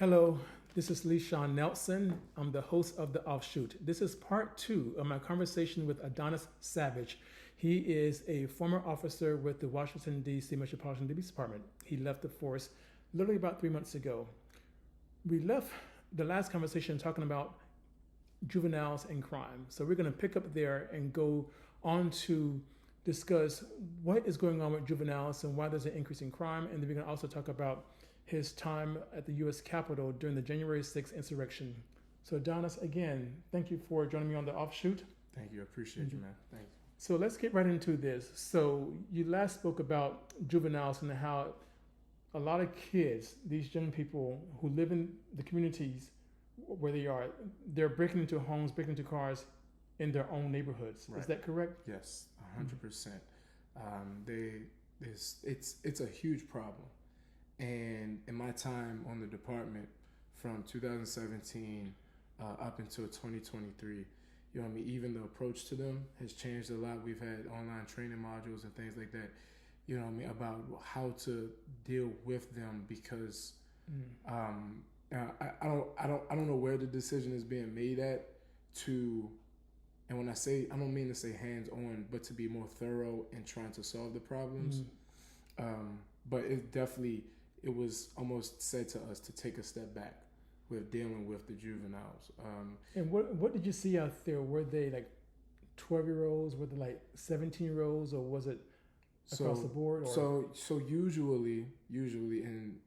Hello, this is Lee Sean Nelson. I'm the host of The Offshoot. This is part two of my conversation with Adonis Savage. He is a former officer with the Washington, D.C. Metropolitan Police Department. He left the force literally about 3 months ago. We left the last conversation talking about juveniles and crime. So we're going to pick up there and go on to discuss what is going on with juveniles and why there's an increase in crime. And then we're going to also talk about his time at the U.S. Capitol during the January 6th insurrection. So Adonis, again, thank you for joining me on The Offshoot. Thank you. I appreciate you, man. Thanks. So let's get right into this. So you last spoke about juveniles and how a lot of kids, these young people who live in the communities where they are, they're breaking into homes, breaking into cars in their own neighborhoods. Right. Is that correct? Yes, 100%. It's a huge problem. And in my time on the department from 2017 up until 2023, you know what I mean, even the approach to them has changed a lot. We've had online training modules and things like that, you know what I mean, about how to deal with them because I don't know where the decision is being made at to, and when I say, I don't mean to say hands on, but to be more thorough in trying to solve the problems. But it was almost said to us to take a step back with dealing with the juveniles. And what did you see out there? Were they like 12-year-olds? Were they like 17-year-olds? Or was it across the board? Or? So usually in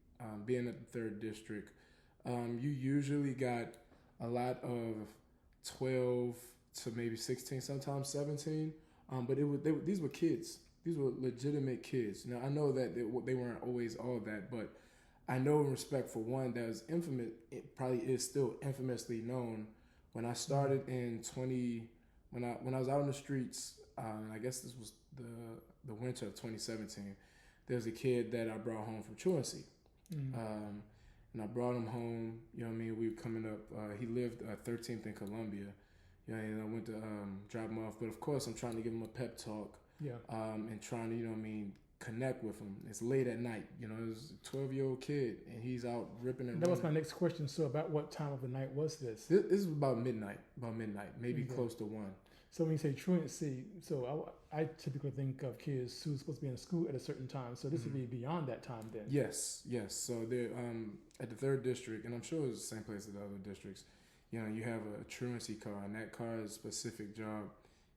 being at the 3rd District, you usually got a lot of 12 to maybe 16, sometimes 17. But these were kids. These were legitimate kids. Now, I know that they weren't always all that, but I know in respect for one that was infamous, it probably is still infamously known. When I started when I was out on the streets, I guess this was the winter of 2017, there was a kid that I brought home from truancy. And I brought him home, you know what I mean? We were coming up, he lived 13th in Columbia. You know, and I went to drop him off. But of course, I'm trying to give him a pep talk. Yeah. And trying to, you know what I mean, connect with him. It's late at night. You know, it's a 12-year-old kid, and he's out ripping and That running. was my next question. So about what time of the night was this? This is about midnight, maybe close to 1. So when you say truancy, so I typically think of kids who's supposed to be in school at a certain time. So this would be beyond that time then. Yes. So they're at the 3rd District, and I'm sure it's the same place as the other districts. You know, you have a truancy car, and that car's specific job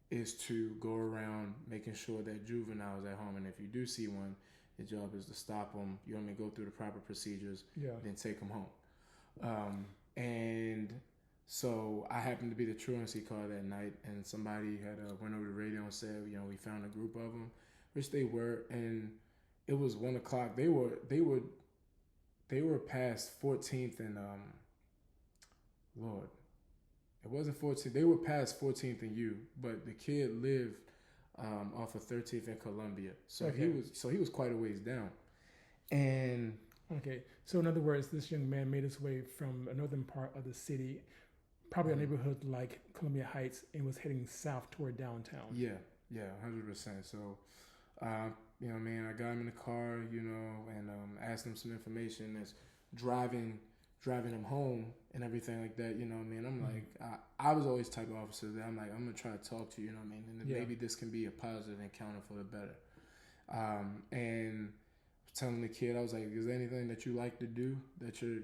is to go around making sure that juveniles at home, and if you do see one, your job is to stop them, you know what I mean, go through the proper procedures, then take them home. And so I happened to be the truancy car that night, and somebody had went over the radio and said, you know, we found a group of them, which they were, and it was 1 o'clock. They were past 14th and Lord. It wasn't 14th. They were past 14th and U, but the kid lived off of 13th and Columbia, so he was quite a ways down. And so in other words, this young man made his way from a northern part of the city, probably a neighborhood like Columbia Heights, and was heading south toward downtown. Yeah, 100%. So, you know, man, I got him in the car, you know, and asked him some information. That's driving him home and everything like that, you know what I mean? I'm like, I was always type of officer that I'm like, I'm going to try to talk to you, you know what I mean? And maybe this can be a positive encounter for the better. And telling the kid, I was like, is there anything that you like to do that you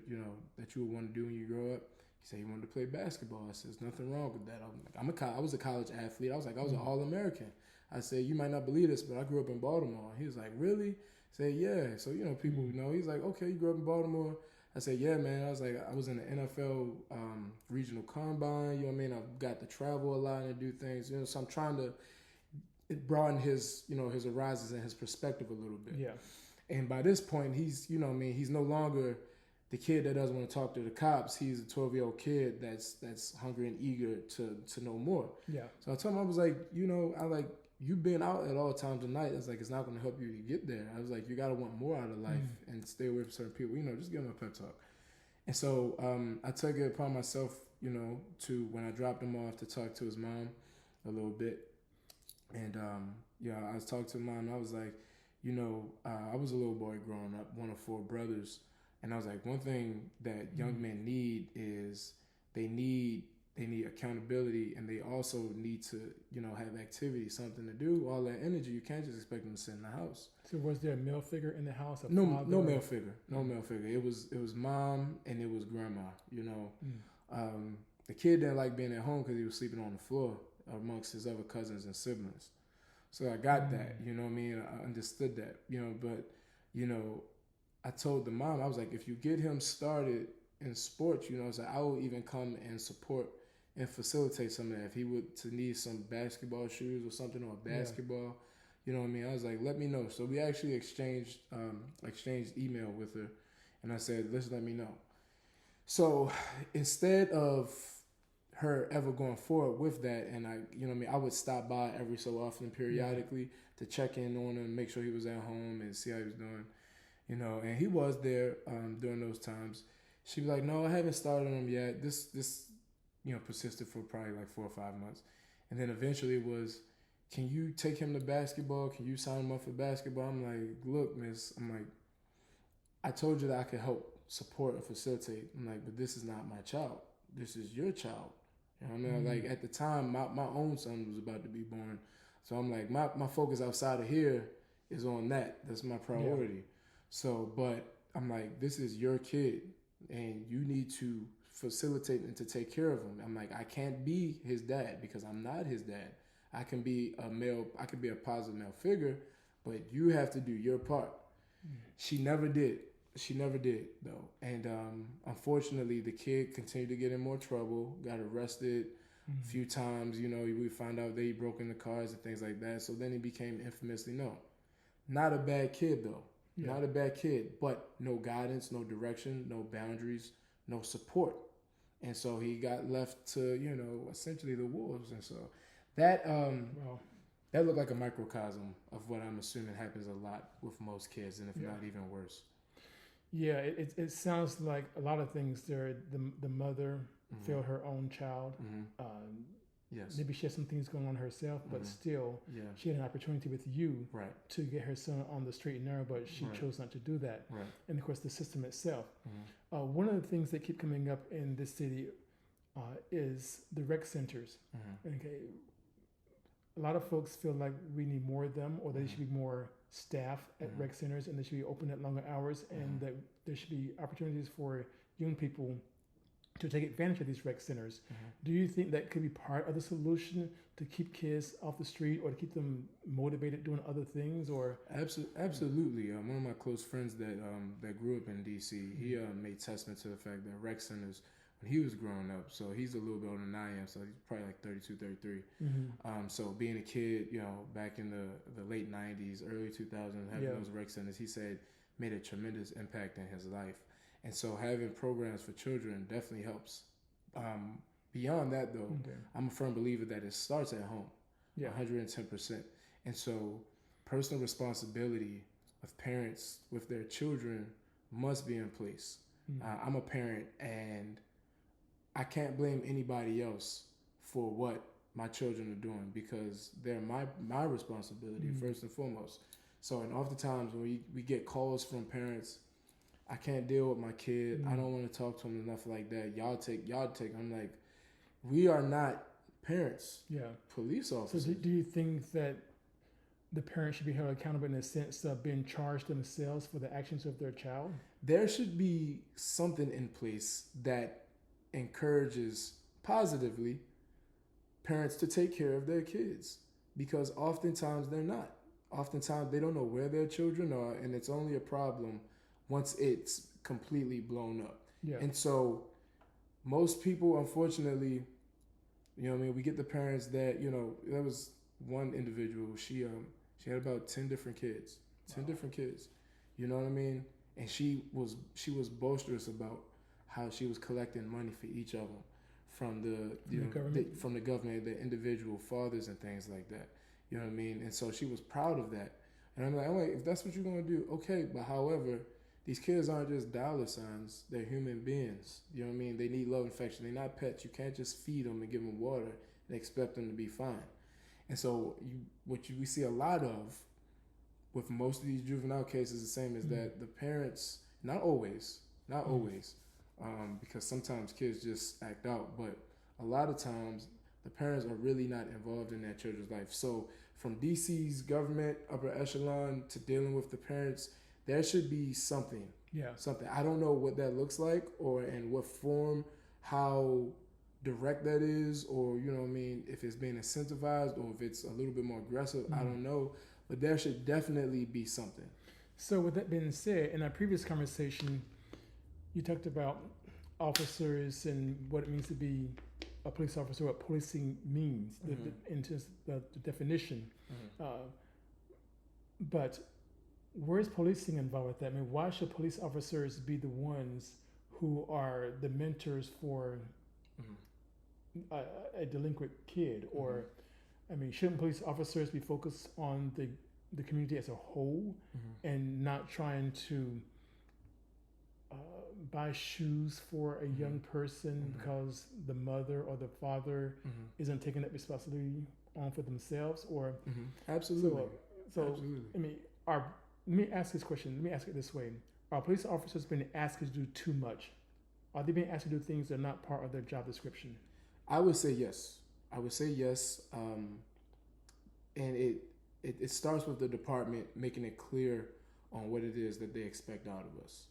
would want to do when you grow up? He said he wanted to play basketball. I said, there's nothing wrong with that. I'm like, I was a college athlete. I was like, I was an All-American. I said, you might not believe this, but I grew up in Baltimore. He was like, really? I said, yeah. So, you know, people know. He's like, okay, you grew up in Baltimore. I said, yeah, man. I was like, I was in the NFL regional combine. You know what I mean? I've got to travel a lot and do things. You know, so I'm trying to broaden his, you know, his horizons and his perspective a little bit. Yeah. And by this point, he's, you know what I mean? He's no longer the kid that doesn't want to talk to the cops. He's a 12-year-old kid that's hungry and eager to know more. Yeah. So I told him, I was like, you know, you've been out at all times of night. I was like, it's not going to help you to get there. I was like, you got to want more out of life and stay away from certain people. You know, just give them a pep talk. And so I took it upon myself, you know, to when I dropped him off to talk to his mom a little bit. And, I was talking to mom. I was like, you know, I was a little boy growing up, one of 4 brothers. And I was like, one thing that young men need is they need accountability, and they also need to, have activity, something to do. All that energy, you can't just expect them to sit in the house. So was there a male figure in the house? No male figure. No male figure. It was mom and it was grandma. The kid didn't like being at home because he was sleeping on the floor amongst his other cousins and siblings. So I got that. You know what I mean? I understood that. But I told the mom, I was like, if you get him started in sports, so I will even come and support and facilitate some of that. If he would to need some basketball shoes or something, or basketball, you know what I mean? I was like, let me know. So we actually exchanged email with her, and I said, listen, let me know. So instead of her ever going forward with that, and I would stop by every so often periodically to check in on him, make sure he was at home and see how he was doing, and he was there during those times. She was like, no, I haven't started him yet. This persisted for probably like 4 or 5 months. And then eventually it was, can you take him to basketball? Can you sign him up for basketball? I'm like, look, miss, I told you that I could help support and facilitate. I'm like, but this is not my child. This is your child. You know what I mean? Like at the time, my own son was about to be born. So I'm like, my focus outside of here is on that. That's my priority. Yeah. So, but I'm like, this is your kid, and you need to facilitate and to take care of him. I'm like, I can't be his dad because I'm not his dad. I can be a positive male figure, but you have to do your part. She never did though. And unfortunately, the kid continued to get in more trouble, got arrested a few times. We found out that he broke into cars and things like that. So then he became infamously known. Not a bad kid though. Yeah. Not a bad kid, but no guidance, no direction, no boundaries, no support. And so he got left to, essentially the wolves. And so that that looked like a microcosm of what I'm assuming happens a lot with most kids, and if not even worse. Yeah, it sounds like a lot of things there. The mother failed her own child. Yes. Maybe she had some things going on herself, but still, she had an opportunity with you to get her son on the straight and narrow, but she chose not to do that. Right. And of course, the system itself. One of the things that keep coming up in this city is the rec centers. Okay, a lot of folks feel like we need more of them, or there should be more staff at rec centers, and they should be open at longer hours, and that there should be opportunities for young people to take advantage of these rec centers. Do you think that could be part of the solution to keep kids off the street, or to keep them motivated doing other things? Or absolutely. One of my close friends that grew up in DC, he made testament to the fact that rec centers, when he was growing up, so he's a little bit older than I am, so he's probably like 32, 33. So being a kid, back in the late 90s, early 2000s, having those rec centers, he said made a tremendous impact in his life. And so having programs for children definitely helps. Beyond that, though, I'm a firm believer that it starts at home, 110%. And so personal responsibility of parents with their children must be in place. I'm a parent, and I can't blame anybody else for what my children are doing, because they're my responsibility first and foremost. So, and oftentimes when we get calls from parents, I can't deal with my kid. I don't want to talk to him enough like that. Y'all take. I'm like, we are not parents. Yeah. Police officers. So do you think that the parents should be held accountable in the sense of being charged themselves for the actions of their child? There should be something in place that encourages positively parents to take care of their kids, because oftentimes they're not. Oftentimes they don't know where their children are, and it's only a problem once it's completely blown up. Yeah. And so most people, unfortunately, we get the parents that, there was one individual, she had about 10 different kids. 10 different kids. You know what I mean? And she was boisterous about how she was collecting money for each of them from the government, the individual fathers and things like that. You know what I mean? And so she was proud of that. And I'm like, if that's what you're going to do, okay. But however, these kids aren't just dollar signs. They're human beings. You know what I mean? They need love and affection. They're not pets. You can't just feed them and give them water and expect them to be fine. And so we see a lot of with most of these juvenile cases the same is that the parents, not always, not always, because sometimes kids just act out, but a lot of times the parents are really not involved in that children's life. So from DC's government upper echelon to dealing with the parents, there should be something. Yeah. Something. I don't know what that looks like or in what form, how direct that is, or you know what I mean, if it's being incentivized or if it's a little bit more aggressive. I don't know, but there should definitely be something. So with that being said, in our previous conversation, you talked about officers and what it means to be a police officer, what policing means, the definition. But where's policing involved with that? I mean, why should police officers be the ones who are the mentors for a delinquent kid? Or, I mean, shouldn't police officers be focused on the community as a whole and not trying to buy shoes for a young person because the mother or the father isn't taking that responsibility on for themselves? Or Absolutely. So Absolutely. I mean, let me ask this question. Let me ask it this way: are police officers being asked to do too much? Are they being asked to do things that are not part of their job description? I would say yes. And it starts with the department making it clear on what it is that they expect out of us.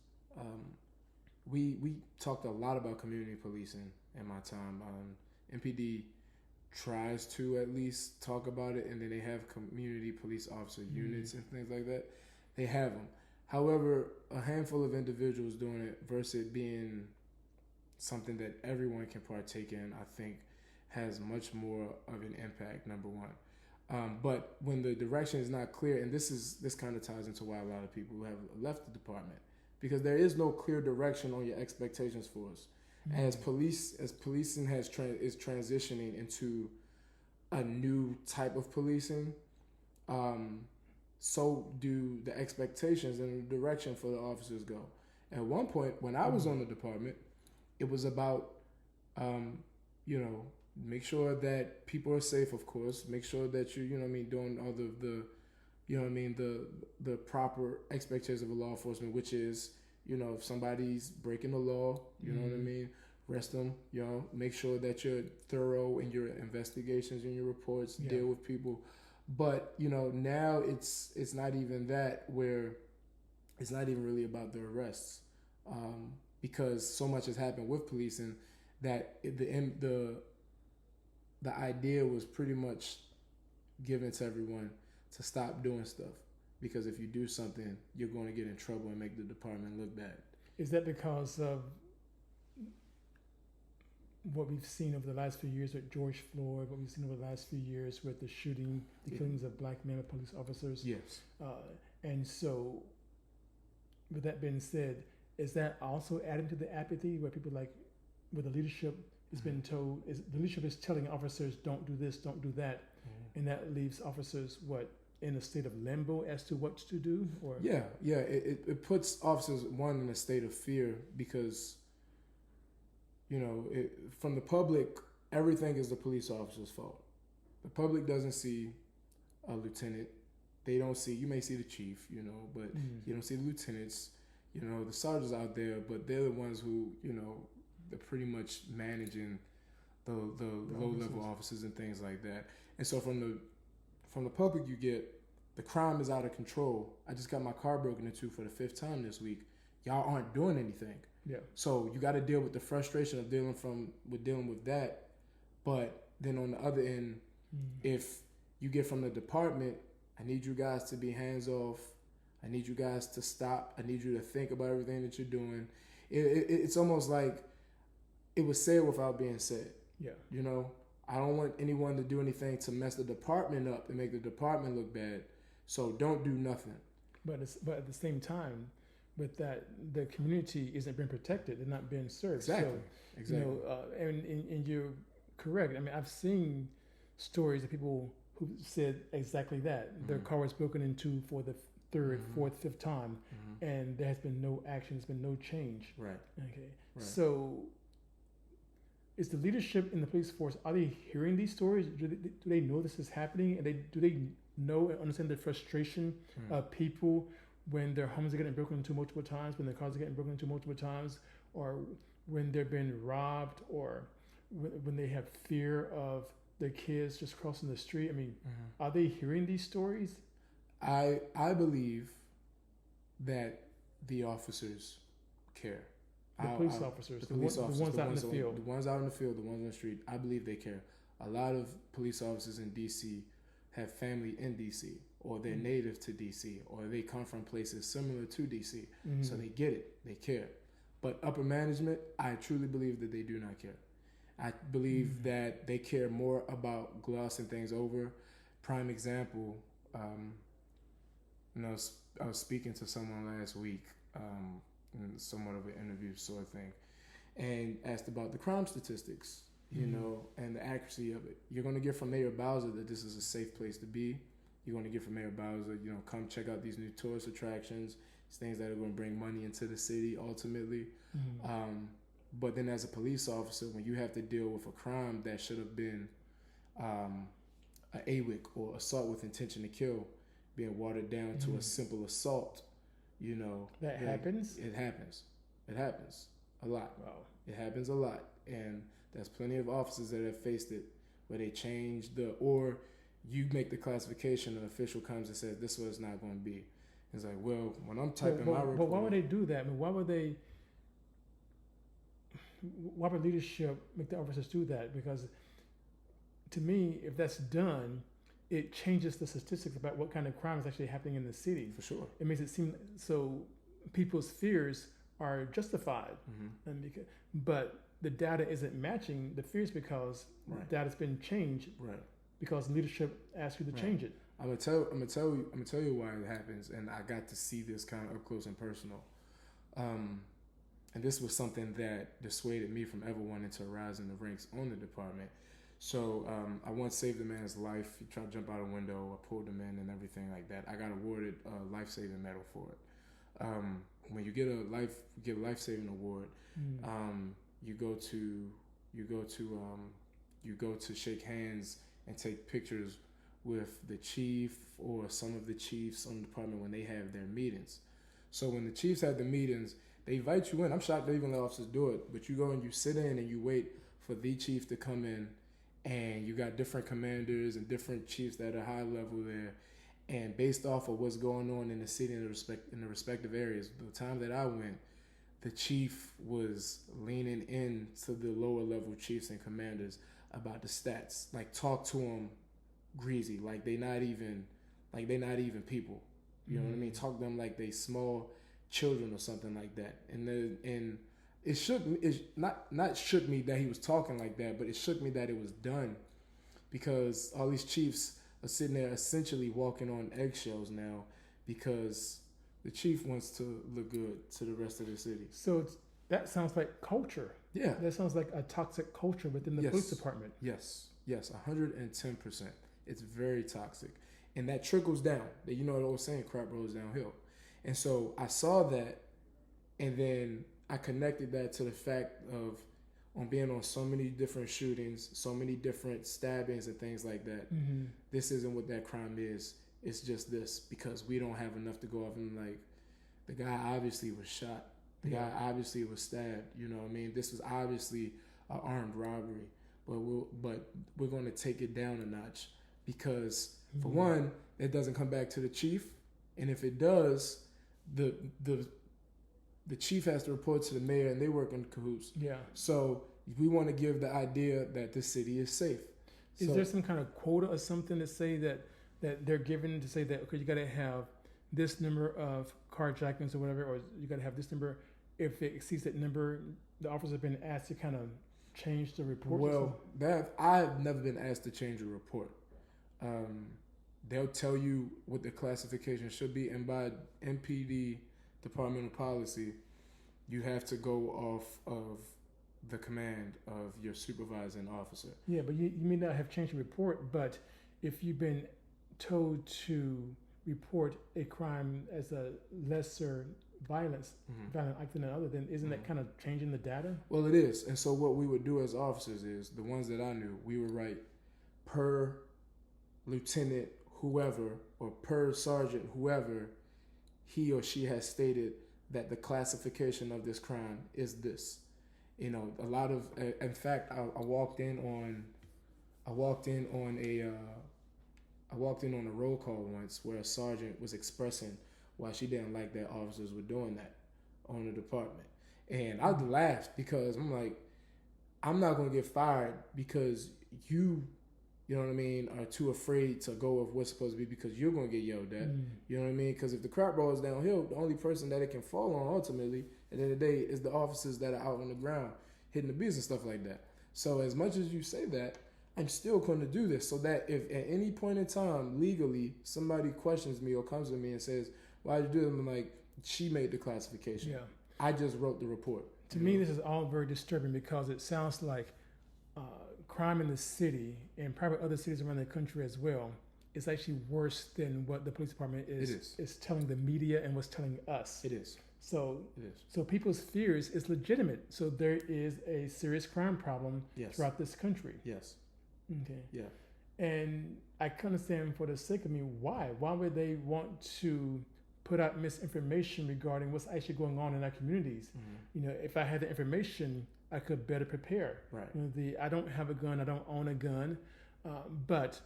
We talked a lot about community policing in my time. MPD tries to at least talk about it, and then they have community police officer units and things like that. They have them. However, a handful of individuals doing it versus it being something that everyone can partake in, I think, has much more of an impact, number one. But when the direction is not clear, and this kind of ties into why a lot of people have left the department, because there is no clear direction on your expectations for us. As policing is transitioning into a new type of policing, so do the expectations and the direction for the officers go. At one point, when I was on the department, it was about, make sure that people are safe, of course. Make sure that you're, doing all the proper expectations of a law enforcement, which is, if somebody's breaking the law, you know what I mean, arrest them, make sure that you're thorough in your investigations and your reports, deal with people. But, now it's not even that, where it's not even really about the arrests, because so much has happened with policing that the idea was pretty much given to everyone to stop doing stuff, because if you do something, you're going to get in trouble and make the department look bad. Is that because of what we've seen over the last few years with George Floyd, what we've seen over the last few years with the killings of black men police officers? Yes. And so, with that being said, is that also adding to the apathy where people where the leadership has been told, the leadership is telling officers, don't do this, don't do that, and that leaves officers, in a state of limbo as to what to do? Or it puts officers, one, in a state of fear, because from the public, everything is the police officer's fault. The public doesn't see a lieutenant. They don't see, you may see the chief, but you don't see the lieutenants, the sergeants out there, but they're the ones who, they're pretty much managing the low-level officers and things like that. And so from the public, you get, the crime is out of control. I just got my car broken into for the 5th time this week. Y'all aren't doing anything. Yeah. So you got to deal with the frustration of dealing with that. But then on the other end, if you get from the department, I need you guys to be hands off. I need you guys to stop. I need you to think about everything that you're doing. It's almost like it was said without being said. Yeah. I don't want anyone to do anything to mess the department up and make the department look bad. So don't do nothing. But at the same time, with that, the community isn't being protected; they're not being served. Exactly. And you're correct. I mean, I've seen stories of people who said exactly that. Their car was broken into for the 3rd, 4th, 5th time, and there has been no action. There's been no change. Right. Okay. Right. So, is the leadership in the police force, are they hearing these stories? Do they know this is happening? And do they know and understand the frustration of people when their homes are getting broken into multiple times, when their cars are getting broken into multiple times, or when they're being robbed, or when they have fear of their kids just crossing the street. I mean, are they hearing these stories? I believe that the officers care. The police officers, the ones out in the field. The ones out in the field, the ones on the street, I believe they care. A lot of police officers in D.C. have family in D.C., or they're native to D.C., or they come from places similar to D.C., so they get it, they care. But upper management, I truly believe that they do not care. I believe that they care more about glossing things over. Prime example, I was speaking to someone last week, in somewhat of an interview sort of thing, and asked about the crime statistics, you know, and the accuracy of it. You're going to get from Mayor Bowser that this is a safe place to be. You're going to get from Mayor Bowser, you know, come check out these new tourist attractions. It's things that are going to bring money into the city ultimately. But then as a police officer, when you have to deal with a crime that should have been an AWIC or assault with intention to kill, being watered down to a simple assault, you know. That happens? It happens. It happens a lot. Wow. It happens a lot. And there's plenty of officers that have faced it where they change or you make the classification and an official comes and says, this is what it's not going to be. It's like, well, when I'm typing my report. But why would they do that? I mean, why would leadership make the officers do that? Because to me, if that's done, it changes the statistics about what kind of crime is actually happening in the city. For sure. It makes it seem so people's fears are justified. But the data isn't matching the fears because the data's been changed. Right. Because leadership asked you to change it. I'm gonna tell you why it happens, and I got to see this kind of up close and personal. And this was something that dissuaded me from ever wanting to rise in the ranks on the department. So I once saved a man's life. He tried to jump out a window. I pulled him in and everything like that. I got awarded a life-saving medal for it. When you get a life-saving award, you go to shake hands and take pictures with the chief or some of the chiefs on the department when they have their meetings. So when the chiefs have the meetings, they invite you in. I'm shocked they even let officers do it, but you go and you sit in and you wait for the chief to come in, and you got different commanders and different chiefs that are high level there. And based off of what's going on in the city in the respective areas, the time that I went, the chief was leaning in to the lower level chiefs and commanders about the stats, like talk to them greasy, like they not even people. You know what I mean? Talk to them like they small children or something like that. And it shook me. It not shook me that he was talking like that, but it shook me that it was done, because all these chiefs are sitting there essentially walking on eggshells now because the chief wants to look good to the rest of the city. So that sounds like culture. Yeah. That sounds like a toxic culture within the police department. Yes, 110%. It's very toxic. And that trickles down. You know what I was saying, crap rolls downhill. And so I saw that, and then I connected that to the fact of on being on so many different shootings, so many different stabbings and things like that. This isn't what that crime is. It's just this, because we don't have enough to go off and like, the guy obviously was shot. The guy obviously was stabbed. You know what I mean? This was obviously an armed robbery, but we're going to take it down a notch because, for one, it doesn't come back to the chief, and if it does, the chief has to report to the mayor, and they work in cahoots. Yeah. So we want to give the idea that the city is safe. Is there some kind of quota or something to say that they're given to say that, okay, you got to have this number of carjackings or whatever, or you got to have this number? If it exceeds that number, the officers have been asked to kind of change the report. Well, I've never been asked to change a report. They'll tell you what the classification should be, and by MPD departmental policy, you have to go off of the command of your supervising officer. Yeah, but you may not have changed the report, but if you've been told to report a crime as a lesser violent act than another, then isn't that kind of changing the data? Well, it is. And so what we would do as officers is, the ones that I knew, we would write per lieutenant whoever or per sergeant whoever, he or she has stated that the classification of this crime is this. You know, a lot of, in fact, I walked in on a roll call once where a sergeant was expressing why she didn't like that officers were doing that on the department. And I laughed because I'm like, I'm not going to get fired because you know what I mean, are too afraid to go with what's supposed to be because you're going to get yelled at. You know what I mean? Because if the crap rolls downhill, the only person that it can fall on ultimately at the end of the day is the officers that are out on the ground hitting the beats and stuff like that. So as much as you say that, I'm still going to do this so that if at any point in time legally somebody questions me or comes to me and says, why'd you do it? I'm like, she made the classification. Yeah. I just wrote the report. To me, this is all very disturbing because it sounds like crime in the city and probably other cities around the country as well is actually worse than what the police department is telling the media and what's telling us. It is. So people's fears is legitimate. So there is a serious crime problem throughout this country. Yes. Okay. Yeah. And I can understand for the sake of me, why? Why would they want to put out misinformation regarding what's actually going on in our communities? You know, if I had the information, I could better prepare. Right. You know, I don't have a gun, I don't own a gun, but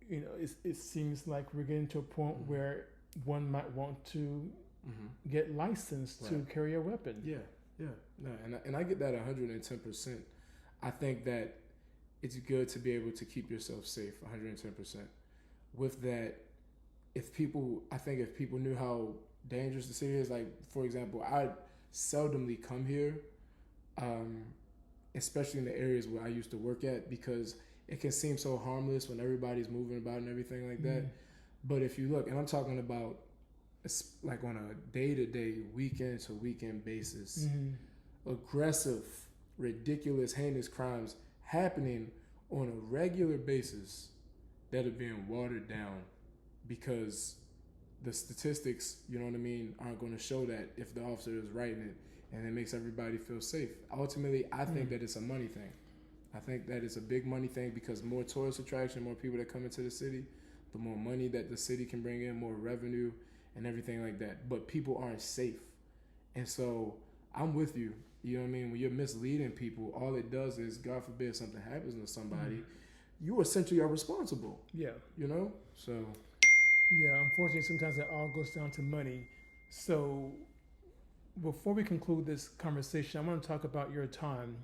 you know, it seems like we're getting to a point where one might want to get licensed to carry a weapon. Yeah. No, and I get that 110%. I think that it's good to be able to keep yourself safe 110%. With that, if people knew how dangerous the city is, like for example, I seldomly come here, especially in the areas where I used to work at, because it can seem so harmless when everybody's moving about and everything like that. But if you look, and I'm talking about like on a day-to-day, weekend-to-weekend basis, aggressive, ridiculous, heinous crimes happening on a regular basis that are being watered down because the statistics, you know what I mean, aren't going to show that if the officer is writing it, and it makes everybody feel safe. Ultimately, I think that it's a money thing. I think that it's a big money thing because more tourist attraction, more people that come into the city, the more money that the city can bring in, more revenue and everything like that. But people aren't safe. And so I'm with you. You know what I mean? When you're misleading people, all it does is, God forbid something happens to somebody, you essentially are responsible. Yeah. You know? So. Yeah, unfortunately, sometimes it all goes down to money. So before we conclude this conversation, I want to talk about your time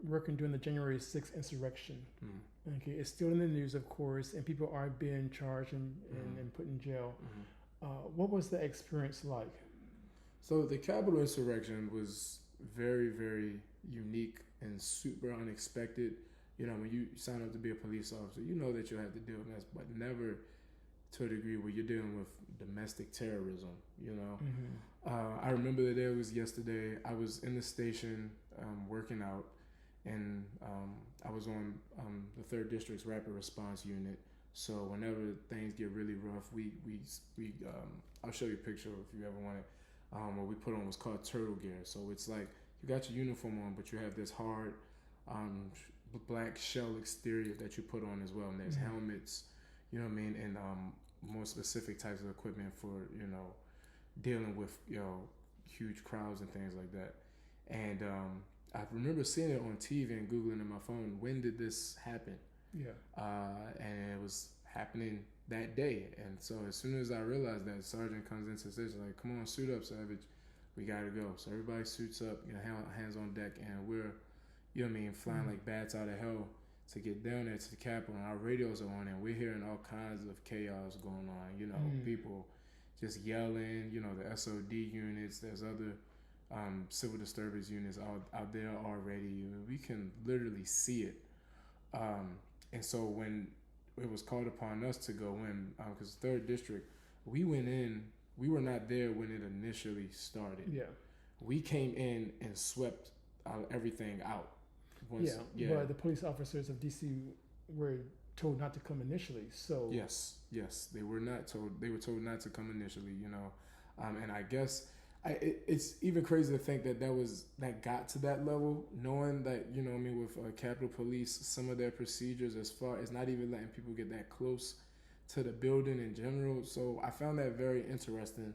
working during the January 6th insurrection. Okay, it's still in the news, of course, and people are being charged and put in jail. What was the experience like? So the Capitol insurrection was very, very unique and super unexpected. You know, when you sign up to be a police officer, you know that you'll have to deal with this, but never to a degree where you're dealing with domestic terrorism, you know. I remember the day it was yesterday. I was in the station working out, and I was on the 3rd District's Rapid Response Unit. So whenever things get really rough, we I'll show you a picture if you ever want it. What we put on was called turtle gear. So it's like you got your uniform on, but you have this hard black shell exterior that you put on as well. And there's helmets, you know what I mean, and more specific types of equipment for, you know, dealing with, you know, huge crowds and things like that. And I remember seeing it on TV and Googling in my phone, when did this happen? Yeah. And it was happening that day. And so as soon as I realized that, Sergeant comes into the station like, come on, suit up, Savage. We got to go. So everybody suits up, you know, hands on deck. And we're, you know what I mean, flying like bats out of hell to get down there to the Capitol. And our radios are on and we're hearing all kinds of chaos going on. You know, people just yelling, you know, the SOD units. There's other civil disturbance units out there already. We can literally see it. And so when it was called upon us to go in, because 3rd District, we went in, we were not there when it initially started. Yeah. We came in and swept everything out. But the police officers of DC were told not to come initially, so... Yes, they were not told. They were told not to come initially, you know. And I guess it's even crazy to think that got to that level, knowing that, you know what I mean, with Capitol Police, some of their procedures as far as not even letting people get that close to the building in general. So I found that very interesting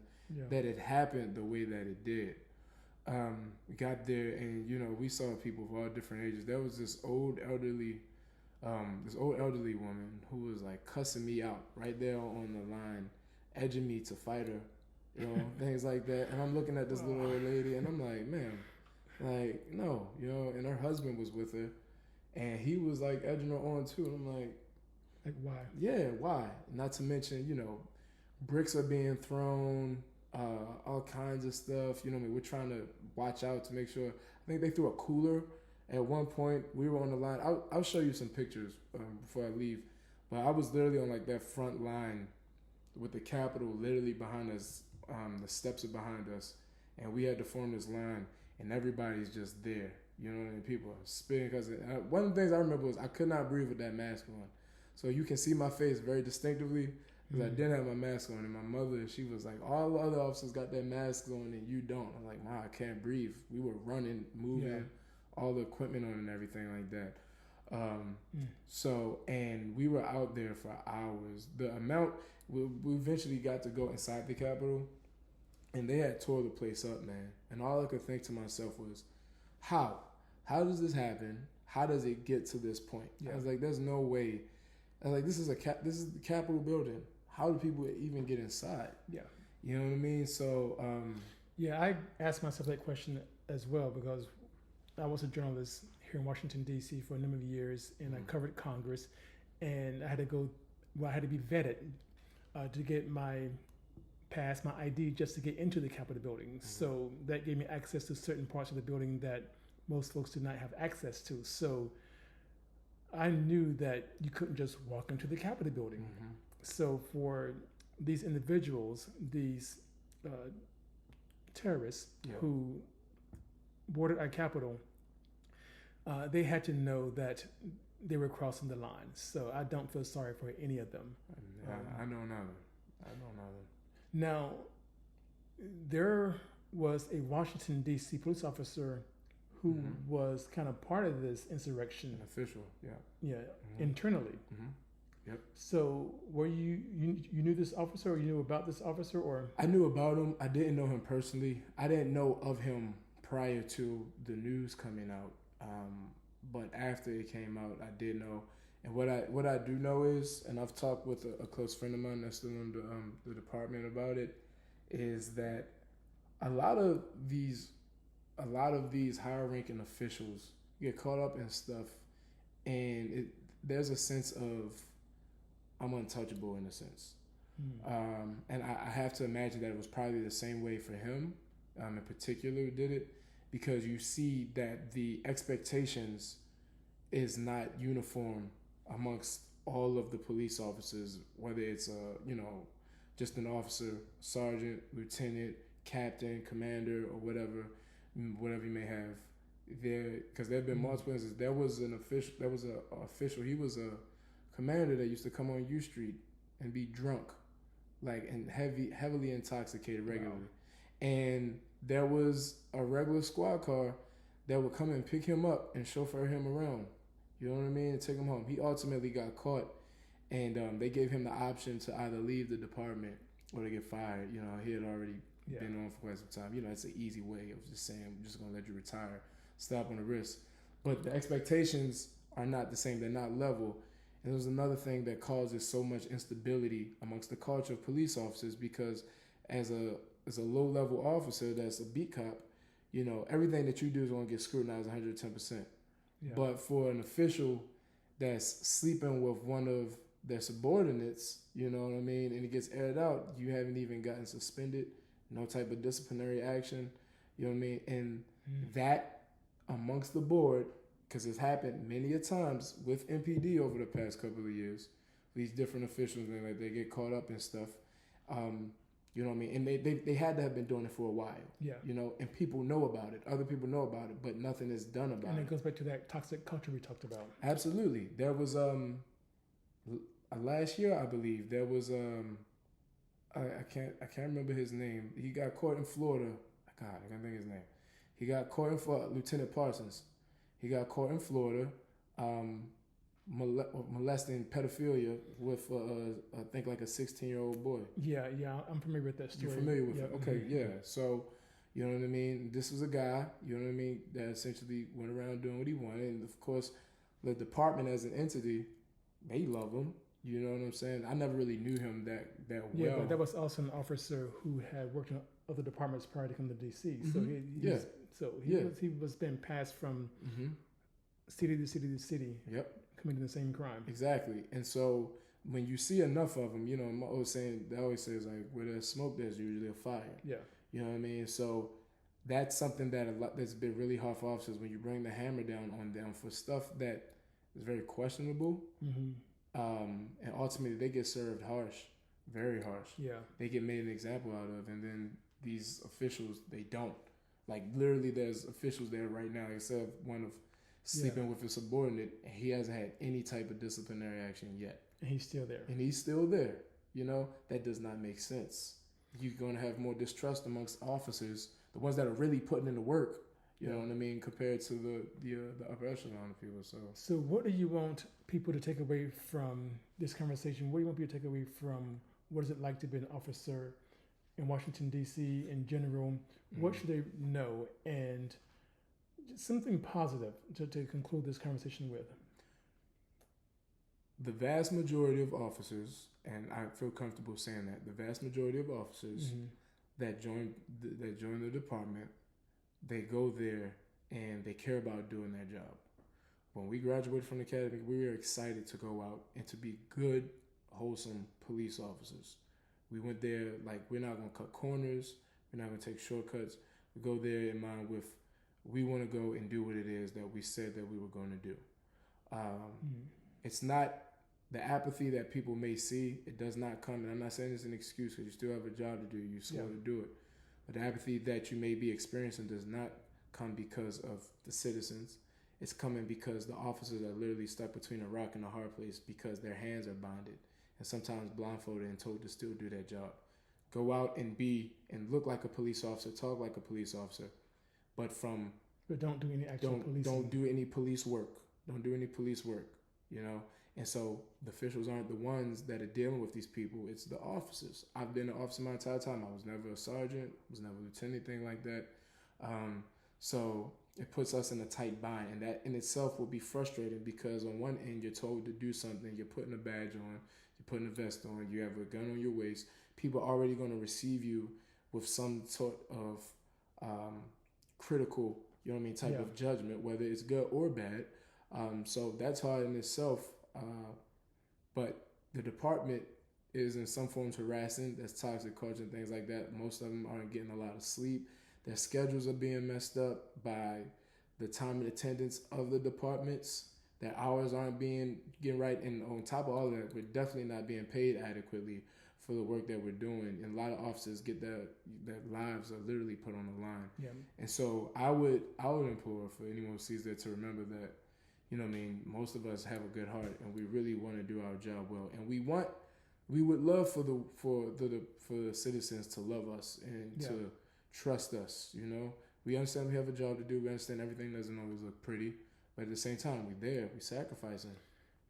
that it happened the way that it did. We got there, and we saw people of all different ages. There was this old elderly woman who was like cussing me out right there on the line, edging me to fight her, things like that. And I'm looking at this little old lady, and I'm like, man, like, no, and her husband was with her, and he was like edging her on too. And I'm like why? Yeah, why? Not to mention, bricks are being thrown, all kinds of stuff. We're trying to watch out to make sure. I think they threw a cooler at one point. We were on the line. I'll show you some pictures before I leave. But I was literally on like that front line with the Capitol literally behind us. The steps are behind us, and we had to form this line, and everybody's just there. People are spitting because one of the things I remember was I could not breathe with that mask on. So you can see my face very distinctively because I didn't have my mask on. And my mother, she was like, all the other officers got their masks on and you don't. I'm like, nah, I can't breathe. We were running, moving, all the equipment on and everything like that. So, and we were out there for hours. The amount, we eventually got to go inside the Capitol, and they had tore the place up, man. And all I could think to myself was, how? How does this happen? How does it get to this point? I was like, there's no way. I was like, this is the Capitol building. How do people even get inside? Yeah. You know what I mean? So, I asked myself that question as well because I was a journalist here in Washington, D.C. for a number of years, and I covered Congress, and I had to be vetted to get my ID just to get into the Capitol building. So that gave me access to certain parts of the building that most folks did not have access to. So I knew that you couldn't just walk into the Capitol building. So for these individuals, these terrorists who boarded our Capitol, they had to know that they were crossing the line. So I don't feel sorry for any of them. I don't know. Now, there was a Washington, D.C. police officer who was kind of part of this insurrection. An official, internally. Yep. So were you knew this officer, or you knew about this officer, or? I knew about him. I didn't know him personally. I didn't know of him prior to the news coming out. But after it came out, I did know. And what I do know is, and I've talked with a close friend of mine that's still in the department about it, is that a lot of these higher ranking officials get caught up in stuff, and there's a sense of I'm untouchable in a sense. And I have to imagine that it was probably the same way for him in particular who did it, because you see that the expectations is not uniform amongst all of the police officers, whether it's just an officer, sergeant, lieutenant, captain, commander, or whatever you may have there, because there have been multiple instances. There was an official. He was a commander that used to come on U Street and be drunk, and heavily intoxicated regularly. Wow. And there was a regular squad car that would come and pick him up and chauffeur him around. You know what I mean? And take him home. He ultimately got caught, and they gave him the option to either leave the department or to get fired. He had already been on for quite some time. It's an easy way of just saying, I'm just going to let you retire, stop on the wrist. But the expectations are not the same. They're not level. And there's another thing that causes so much instability amongst the culture of police officers, because as a low-level officer that's a beat cop, everything that you do is going to get scrutinized 110%. Yeah. But for an official that's sleeping with one of their subordinates, you know what I mean, and it gets aired out, you haven't even gotten suspended, no type of disciplinary action, you know what I mean? And that amongst the board, because it's happened many a times with MPD over the past couple of years, these different officials, they get caught up in stuff. You know what I mean? And they had to have been doing it for a while. Yeah. And people know about it. Other people know about it, but nothing is done about it. And it goes back to that toxic culture we talked about. Absolutely. There was last year, I believe, there was I can't remember his name. He got caught in Florida. God, I can't think of his name. He got caught in Lieutenant Parsons. He got caught in Florida, molesting pedophilia with I think like a 16-year-old boy. Yeah, I'm familiar with that story. You're familiar with yeah. it? Okay, yeah. So, you know what I mean? This was a guy, you know what I mean, that essentially went around doing what he wanted. And of course, the department as an entity, they love him. You know what I'm saying? I never really knew him that well. Yeah, but that was also an officer who had worked in other departments prior to coming to DC. Mm-hmm. So he was being passed from city to city to city. Yep. Committing the same crime. Exactly. And so when you see enough of them, you know, they always says like, where there's smoke, there's usually a fire. Yeah. You know what I mean? So that's something that's been really hard for officers when you bring the hammer down on them for stuff that is very questionable. And ultimately they get served harsh, very harsh. Yeah. They get made an example out of, and then these officials, they don't. Like literally there's officials there right now, except one of sleeping with a subordinate, and he hasn't had any type of disciplinary action yet. And he's still there. You know, that does not make sense. You're going to have more distrust amongst officers, the ones that are really putting in the work, you know what I mean, compared to the upper echelon of people. So what do you want people to take away from this conversation? What do you want people to take away from what is it like to be an officer in Washington, D.C. in general? What should they know? And something positive to conclude this conversation with. The vast majority of officers, and I feel comfortable saying that, the vast majority of officers that join the department, they go there and they care about doing their job. When we graduated from the academy, we were excited to go out and to be good, wholesome police officers. We went there like, we're not going to cut corners, we're not going to take shortcuts. We go there in mind with, we want to go and do what it is that we said that we were going to do. It's not the apathy that people may see. It does not come, and I'm not saying it's an excuse because you still have a job to do. You still have to do it. But the apathy that you may be experiencing does not come because of the citizens. It's coming because the officers are literally stuck between a rock and a hard place because their hands are bonded and sometimes blindfolded and told to still do their job. Go out and look like a police officer, talk like a police officer. But don't do any actual policing. Don't do any police work. Don't do any police work, you know? And so the officials aren't the ones that are dealing with these people. It's the officers. I've been an officer my entire time. I was never a sergeant, was never a lieutenant, anything like that. So it puts us in a tight bind, and that in itself will be frustrating because on one end you're told to do something, you're putting a badge on, you're putting a vest on, you have a gun on your waist. People are already going to receive you with some sort of critical, you know what I mean, type of judgment, whether it's good or bad. So that's hard in itself. But the department is in some forms harassing. There's toxic culture and things like that. Most of them aren't getting a lot of sleep. Their schedules are being messed up by the time and attendance of the departments. Their hours aren't getting right. And on top of all of that, we're definitely not being paid adequately for the work that we're doing. And a lot of officers get their lives are literally put on the line. Yeah. And so I would implore for anyone who sees that to remember that, you know what I mean, most of us have a good heart and we really want to do our job well. And we would love for the citizens to love us and to trust us, you know. We understand we have a job to do. We understand everything doesn't always look pretty. But at the same time, we're there. We're sacrificing.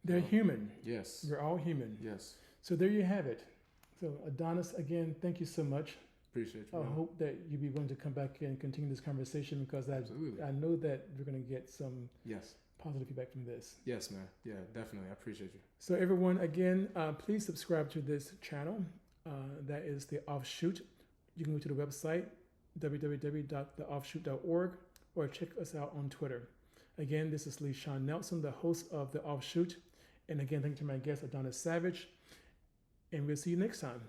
They're human. Yes. We're all human. Yes. So there you have it. So Adonis, again, thank you so much. Appreciate you. I hope that you'll be willing to come back and continue this conversation because I know that we're going to get some positive feedback from this. Yes, man. Yeah, definitely. I appreciate you. So everyone, again, please subscribe to this channel. That is The Offshoot. You can go to the website, www.theoffshoot.org, or check us out on Twitter. Again, this is LeSean Nelson, the host of The Offshoot. And again, thank you to my guest, Adonis Savage. And we'll see you next time.